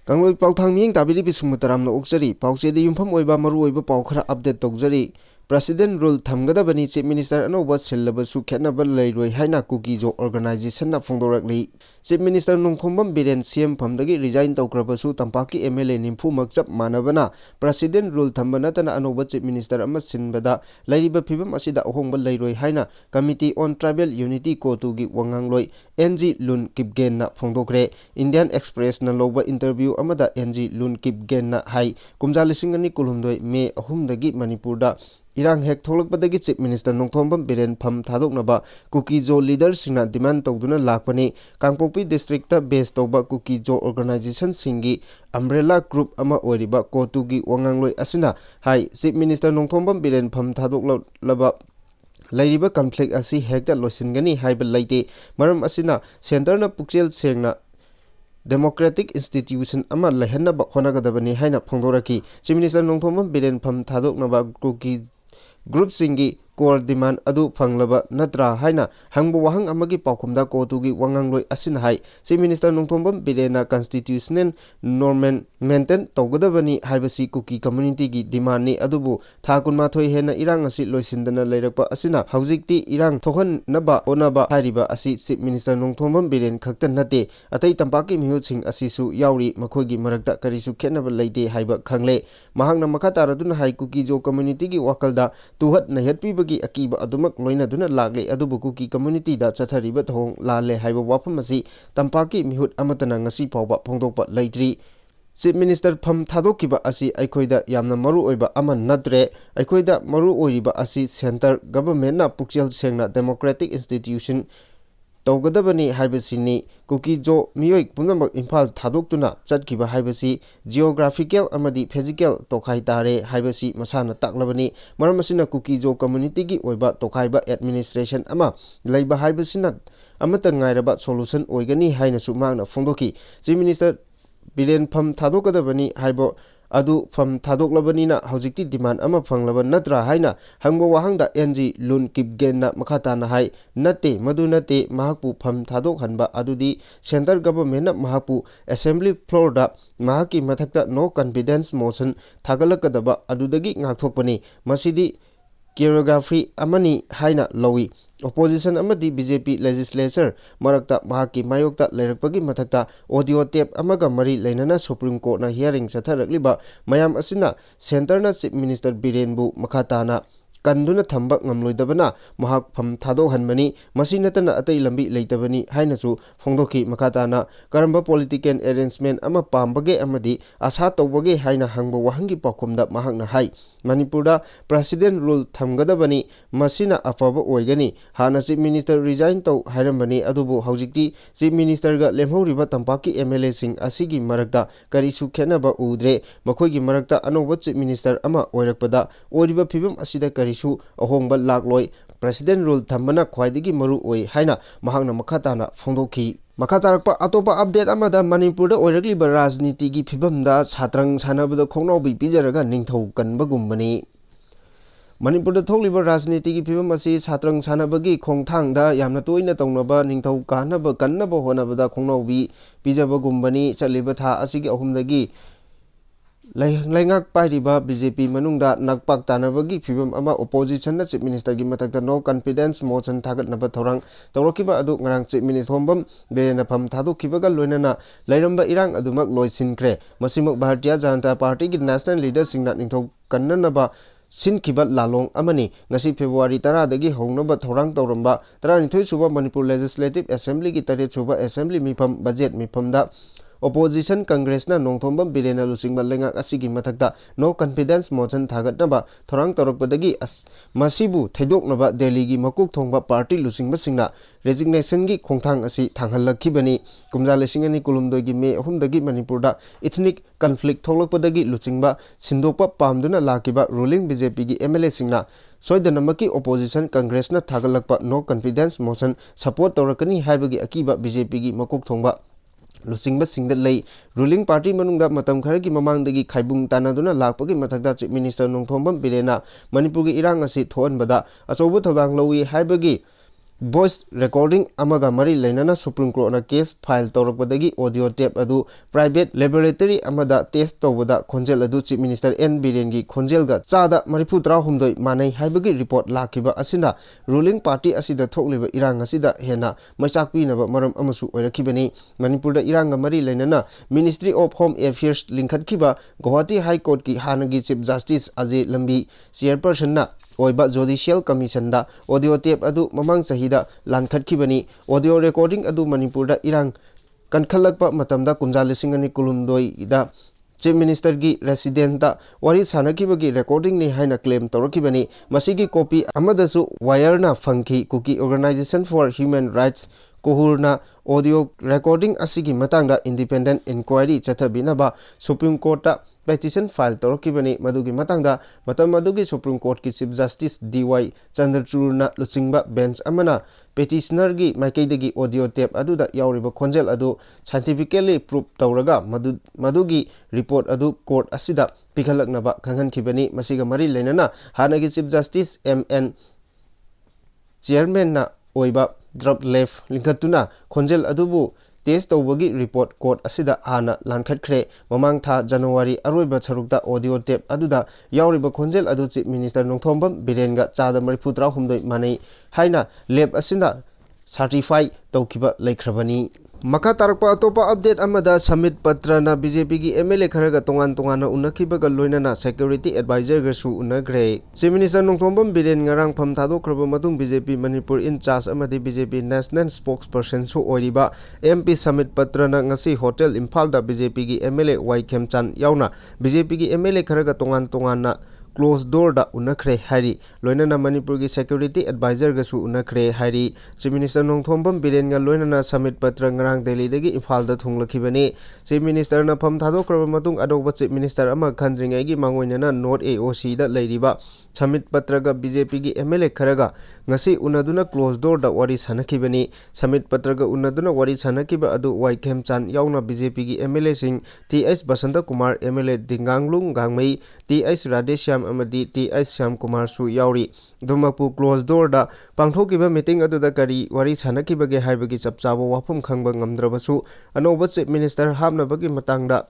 Kangloi Pauthang Miyeng Tabili Bisumutaram no Oksari, Pause the Yumpam Oiba Maru Oiba Paukra update Togzari. President rule Thamgadabani Chief Minister Anouba Sillabasu Ahongba Leiroi Hairi Kuki organization na Phongdorakli. Chief Minister Nongmei Biren CM Phamdagi resign Taukrabasu Tampaki MLA Nimpu Makchap Manabana. President rule Thambanatana Anouba Chief Minister Ama Sinbada Lairiba Phibam Asida Ahongba Leiroi Hairi Committee on Tribal Unity Kotugi Wangangloi NG Lun Kipgen na Phongdokre. Indian Express na loba interview amada NG Lun Kipgen na hai Kumjalisingani Kulumdoi May Ahumdagi Manipurda Irang hek tholakpadagi Chief Minister Nongmei Biren pham thadoknaba Kuki leaders singna demand tawduna lakpani Kangpokpi district ta base tawba Kuki organization singi umbrella group ama oiriba Kotugi Wangangloi asina hai Chief Minister Nongmei Biren pham thadoklaba Lairiba conflict asi hekta loisingani haiba laite maram asina center na pukchel sengna Democratic institution ama lehanaba honagadabani haina phongdoraki Chief Minister Nongmei Biren pham thadoknaba Kuki Group Singi core demand adu phanglaba natra haina hangbo wahang amagi paukumda Kotugi Wangangloi asin hai Chief Minister Nongmei Birena constitutional norm maintain tawgadabani haibasi Kuki community gi demand ni adubu thakun thoi hena irang asi loisindana leirakpa asina haujikti irang thohan naba onaba hariba asi Chief Minister Nongmei Biren khakta nate atai tampaki mihu sing asisu yauri makhogi marakta karisu khenaba leite haiba khangle mahangna makha taraduna hai Kuki community gi wakalda tuhat nahatpi Akiba adumak loina duna lagle adubu Kuki community da chathariba thong lale haiba wafam asi tampaki mihut amatana ngasi pawba phongdokpa leitri Chief Minister pham thadokiba asi aikhoida yamna maru oiba aman natre aikhoida maru oiriba asi center government na pukchel sengna democratic institution Tawgadabani haibasini Kuki miyoi punamak Imphal thadoktuna chatkiba haibasi geographical amadi physical tokhai tare haibasi masana taklabani maram asina Kuki community gi oiba tokhaiba administration ama leiba haibasina amata ngairaba solution oigani haina sumangna phongdoki Chief Minister Biren pham thadokadabani haibo adu pham thadoklabani na haujikti demand ama phanglaba natra haina hangbo wahangda NG Lun Kipgen na makhata na hai nate madu nate mahakpu pham thadok hanba adudi center government na mahakpu assembly floor da mahaki mathakta no confidence motion thagalakadaba adudagi ngakthokpani masidi choreography amani haina lowi opposition amadi BJP legislature marakta mahaki mayokta leirakpagi mathakta audio tape amaga mari leinana Supreme Court na hearing chatharakliba mayam asina center na Chief Minister Birenbu makhatana kanduna thamba ngamloidabana mahak pham thado hanmani masinatana atai lambi leitabani hainasu phongdoki makhatana karamba political arrangement ama pambage amadi asa tawbage haina hangbo wahangi pakhumda mahakna hai Manipurda president rule thamgadabani masina afaba oigani hana Chief Minister resign taw hairambani adubu haujikti Chief Minister ga lemhoriba tampaki MLA sing asigi marakta karisu khenaba udre makhoigi marakta Anouba Chief Minister ama oirakpada oiriba phibam asida karisu Ahongba Leiroi President rule thambana khwaidigi maru oi haina mahakna makhatana phongdoki Makatarakpa atopa update amada Manipurda oirakliba rajniti gi phibamda chatrang sanabada khongnaubi pijaraga ningthau kanbagumbani Manipurda thokliba rajniti gi phibam asi chatrang sanabagi khongthangda yamna toina tawnaba ningthau kanaba kannaba honabada khongnaubi pijabagumbani chaliba tha asigi ahumdagi Laingak pairiba BJP manungda nakpak tanabagi phibam ama opposition na Chief Minister gi matakta no confidence motion thagatnaba thorang tawrakiba adu ngarang Chief Minister Ahongba Birena pham thadokibaga loinana lairamba irang adumak loisinkre masimuk Bharatiya Janata Party gi national leaders singna ningthau kannanaba sinkiba lalong amani ngasi February 10 dagi hongnaba thorang tawramba 12 suba Manipur Legislative Assembly gi 3 suba Assembly mifam budget mifamda Opposition Congress na Nongmei Birena lusingba lengak asigi mathakta no confidence motion thagatnaba thorang tawrakpadagi masibu thaidoknaba Delhi gi makuk thongba party lusingba singna resignation gi khongthang asi thanghalakibani kumjalesingani kulumdoi gi May 3 dagi Manipurda ethnic conflict tholakpadagi lusingba sindokpa pamduna lakiba ruling BJP gi MLA singna soidanamaki opposition Congress na thagalakpa no confidence motion support tawrakani haibagi akiba BJP gi makuk thongba Lusingba singda lei ruling party manungda matam kharagi mamangdagi khaibung tanaduna lakpagi mathakta Chief Minister Nongmei Birena Manipur gi irang asi thoanbada achobu thodang lowi haibagi voice recording amaga mari lainana Supreme Court na case file tawrakpadagi audio tape adu private laboratory amada test tawbada khonjel adu Chief Minister N Biren gi khonjel ga chada marifudra humdoi manai haibagi report lakiba asina ruling party asida thokliba irang asida hena machakpi naba maram amasu oirakibani Manipur da irang mari lainana Ministry of Home Affairs linkhatkiba Guwahati High Court ki hanagi Chief Justice Ajay Lambi chairperson na oiba Judicial Commission da audio tape adu mamang sahida lankhatkibani audio recording adu Manipur da irang kankhalakpa matamda kumja lisingani kulumdoi da Chief Minister gi resident da wari sanakibagi recording ni haina claim torakibani masigi copy amadasu wire na fangki Kuki Organization for Human Rights kohurna audio recording asigi matangda independent inquiry chathabinaba Supreme Court da petition file torokibani madugi matangda madugi Supreme Court ki Chief Justice DY Chandrachurna luchingba bench amana petitioner gi maikaidagi audio tape aduda yauriba khonjel adu scientifically prove tawraga madugi report adu court asida pikhalaknaba khanghankibani masiga mari lainana hanagi Chief Justice MN chairman na oiba drop left linkatuna khonjel adubu test tawbagi report court asida hana lankhatkre mamang tha January aroiba charukta audio tape aduda yauriba khonjel adu Chief Minister Nongthombam Birenga chada marifudra humdoi manai haina lab asina certify tawkiba laikhrabani Maka tarakpa atopa update amada summit patra na BJP gi MLA kharaga tongan na unakibaga loinana security advisor ga su unagre Chief Minister Nongthombam Biren ngarang pham thadokraba matung BJP Manipur in charge amadi BJP national spokesperson su oiriba MP summit patra na ngasi hotel Imphal da BJP gi MLA Y Khemchan yauna BJP gi MLA kharaga tongan na close door da unakre hairi loinana Manipur gi security advisor ga su unakre hairi Chief Minister Nongthombam Biren ga loinana summit patra ngarang Delhi dagi Imphal da thunglakibani Chief Minister na pham thadokraba matung adoba Chief Minister ama khandringai gi mangoinana North AOC da leiriba summit patra ga BJP gi MLA kharaga ngasi unaduna close door da wari sanakibani summit patra ga unaduna wari sanakiba adu Y Khemchan yauna BJP gi MLA sing TS Basanta Kumar MLA Dinganglung Gangmei TS Radeshyam amadi TS Syam Kumar su yauri dumapu close door da pangthokiba meeting aduda kari wari sanakibage haibagi chapchaba wafum khangba ngamdrabasu Anouba Chief Minister hamnabagi matangda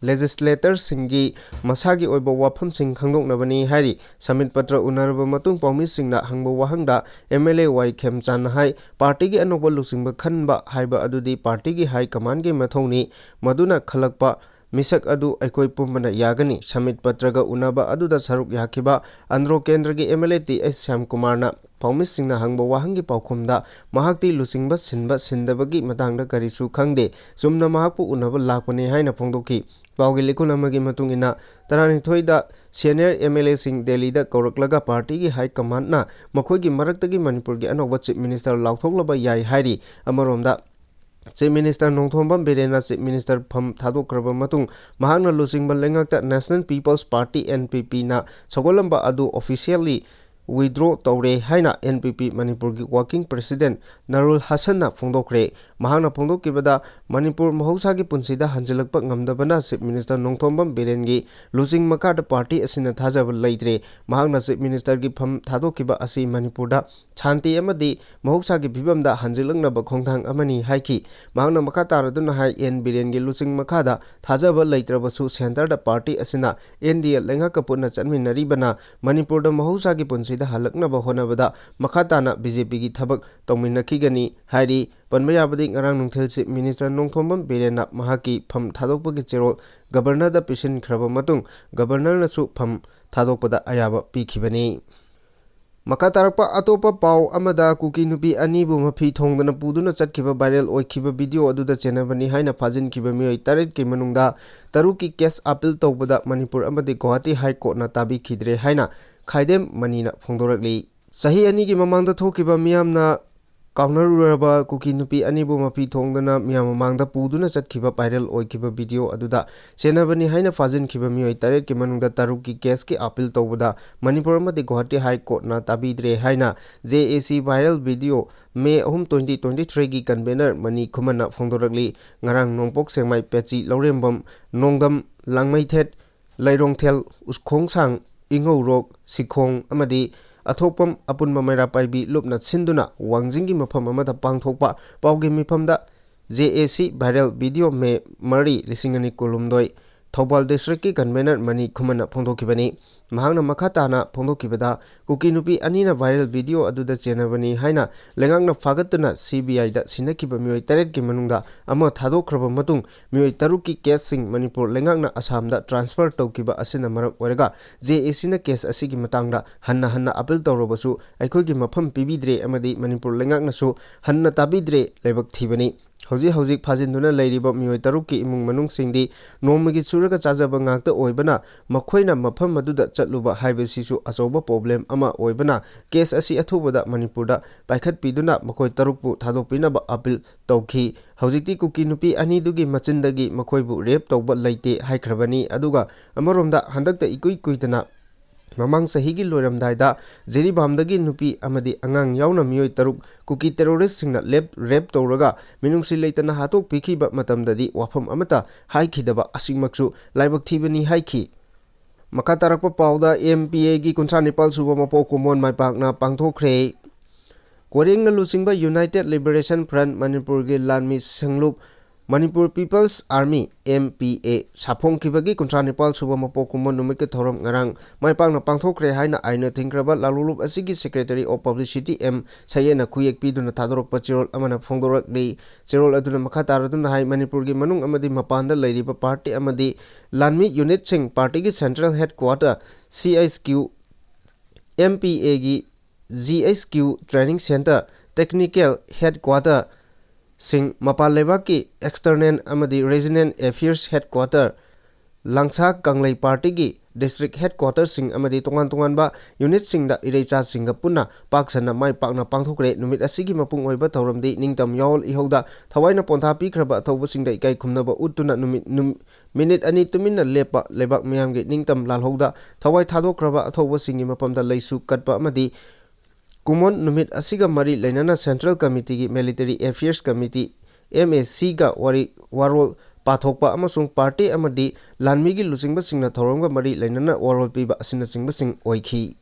legislator singi masagi oiba wafam sing khangdoknabani hairi summit patra unaraba matung paumi singna hangba wahangda MLA Y Khemchan hai party gi Anouba lusingba khanba haiba adudi party gi high command gi mathoni maduna khalakpa misak adu aikoi pumbana yagani summit patraga unaba aduda saruk yakiba Andhra Kendra gi MLA TS Syam Kumar na paumis singna hangba wahangi paukhumda mahakti lusingba sinba sindabagi matangda karisu khangde sumna mahakpu unaba lakpani haina phongdoki paugi likun amagi matungina taranithoi da senior MLA sing Delhi da kauraklaga party gi high command na makhoi gi maraktagi Manipur gi Anouba Chief Minister lauthoklaba yai hairi amaromda Chief Minister Nongthombam Birena Chief Minister pham thadokraba matung mahakna lusingba lengakta National People's Party NPP na sagolamba adu officially withdraw tawre haina NPP Manipur gi working president Narul Hasan na phongdokre mahakna phongdokibada Manipur mahausa gi punsida hanjilakpa ngamdabana Chief Minister Nongthombam Biren gi losing makada party asina thajaba leitre mahakna Chief Minister gi pham thadokiba asi Manipur da shanti amadi mahausa gi bibamda hanjilaknaba khongthang amani haiki mahakna makha taraduna hai N Biren gi losing makada thajaba leitrabasu center da party asina NDL lengaka punna chanminaribana Manipur da mahausa gi punsi da halaknaba honabada makhatana BJP gi thabak tawminakigani hairi panmayabadi ngarang nungthel Chief Minister Nongthombam Birena mahaki pham thadokpagi cherol governor da pisin khraba matung governor na su pham thadokpada ayaba pikhibani Makatarakpa atopa pau amada kuki nupi anibu mafi thongdana puduna chatkhiba viral oikhiba video aduda chenabani haina phajinkiba mioi taret ki manungda taruki case appeal tawbada Manipur amadi Guwahati High Court na tabi khidre haina Khaidem Manina phongdorakli sahi ani gi mamangda thokiba miyamna kaunaruraba kuki nupi anibu mafi thongdana miyam mamangda puduna chatkhiba viral oikhiba video aduda chenabani haina phajinkiba mioi taret ki manungda taruki case ki appeal tawbada Manipur amadi Guwahati High Court na tabidre haina JAC viral video May 2023 gi convener Mani Khumana phongdorakli ngarang nongpok sengmai pechi lorembam nongdam langmai thet lairongthel uskhong sang ingho rok sikhong amadi अथोपम अपुनबा Maira पाइबी लुपना सिंदुना वांजिंगी मफम अमदा पांगथोकपा पाउगी मिफमदा JAC viral video में मरी लिसिंगनी कुलुमदोई Thoubal district की convener Mani Khuman फोंदोखिबनी महांगना मखाताना फोंदोखिबदा कुकी नुपी अनीना वायरल वीडियो अदुदा चेनबनी हाइना लेंगांगना फागतुना CBI दा सिनखिबा मियोय तरेट की मनुंगदा अमा थादोखरबा मतुंग मियोय तरुक की केस सिंग मणिपुर लेंगांगना असम दा ट्रांसफर तौकिबा असिना मरम ओरगा JAC ना केस असिगी मतंगदा हन्ना हन्ना अपील तौरबसु अखोगी मफम पिबिद्रे अमदी मणिपुर लेंगांगनासु हन्ना ताबिद्रे लेबक थिबनी हौजिक फाजिन्दुना लैरिबा मियोय तरुक की इमुंग मनुंग सिंगदी नोमगी Surga चाजबा ngakta oibana makhoina mafam maduda chatluba haibasisu achoba problem ama oibana case asi athubada manipurda paikhat piduna makhoi tarukpu thadokpinaba appeal tawkhi hojikti kuki nupi ani dugi machindagi makhoibu rape tawba leite haikrabani aduga amaromda handakta ikui kuitana mamang sahigi loiramdaida jeribamdagi nupi amadi angang yauna miyoi taruk kuki terrorist singna rape tawraga minungsi leitana hatok pikhiba matamdadi wafam amata haikhidaba asingmaksu laibak thibani haikhi makatarakpa pauda MPA gi kunsa nepal suba mapo kumon maipakna pangthokre korengna lusingba United Liberation Front Manipur gi lanmi sanglup Manipur People's Army MPA Sapong Kibagi Kuntra Nepal Suba Mapo Kumon Numike Thorom Ngarang Maipang na Pangthokre Haina Aina Thinkraba Lalulup Asigi Secretary of Publicity M Sayena Kuyek Piduna Tadorok Pachirol Amana Phongdorak Ni Chirol Aduna Makataraduna Hai Manipur gi Manung Amadi Mapanda Lairiba Party Amadi Lanmi Unit Sing Party gi Central Headquarter CSQ MPA gi GSQ Training Center Technical Headquarter Sing Mapal Lebaki External Amadi Resident Affairs Headquarter Langsa Kangla Party gi District Headquarters Sing Amadi Tongan ba Unit Sing da Irecha Singapuna Paksana Mai Pakna Pangthokre Numit Asigi Mapung Oiba Tauramdi Ningtam Yawl Ihoda Thawaina Pontha Pikraba Thawba Singda Ikai Khumnaba Utuna Minute Ani Tumina Lepa Lebak Miyamgi Ningtam Lalhoda Thawai Thadokraba Thawba Singi Mapamda Leisu Katpa Amadi Kumon Numit Asiga Mari Lainana Central Committee gi Military Affairs Committee MAC ga warol pathokpa amasung party amadi lanmi gi lusingba singna thoromga mari lainana warol piba asina singba sing oikhi